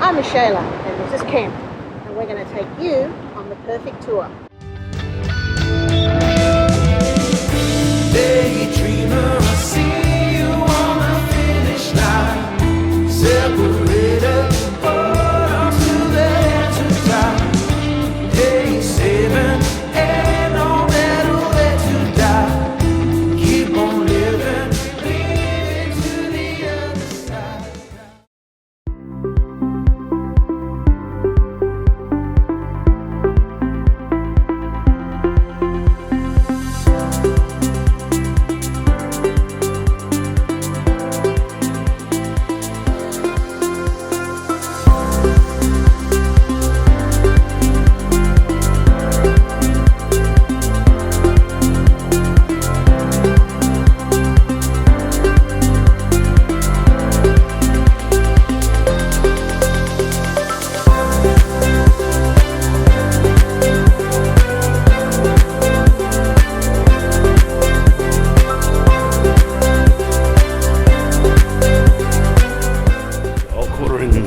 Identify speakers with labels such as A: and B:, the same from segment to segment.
A: I'm Michela and this is Ken, and we're going to take you on the perfect tour.
B: Daydreamer, I see you on the finish line, separated, but I'm still there to die. Day 7, and all better way to die. Keep on living, leaving to the other side.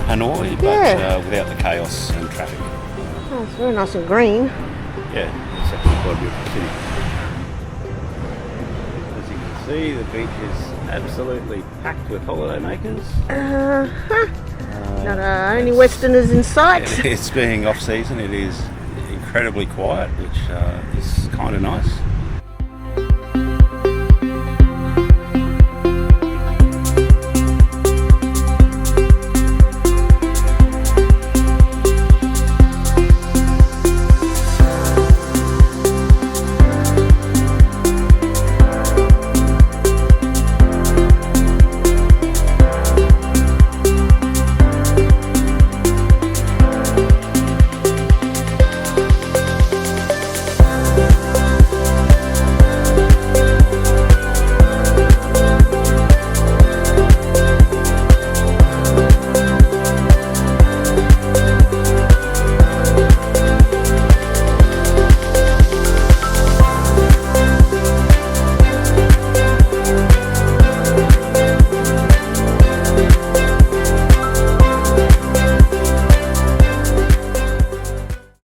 C: Hanoi, but
A: Yeah.
C: without the chaos and traffic.
A: Oh, it's very nice and green.
C: Yeah, it's actually quite a beautiful city. As you can see, the beach is absolutely packed with holidaymakers.
A: Not only
C: it's-
A: Westerners in sight.
C: It's being off season, it is incredibly quiet, which is kind of nice.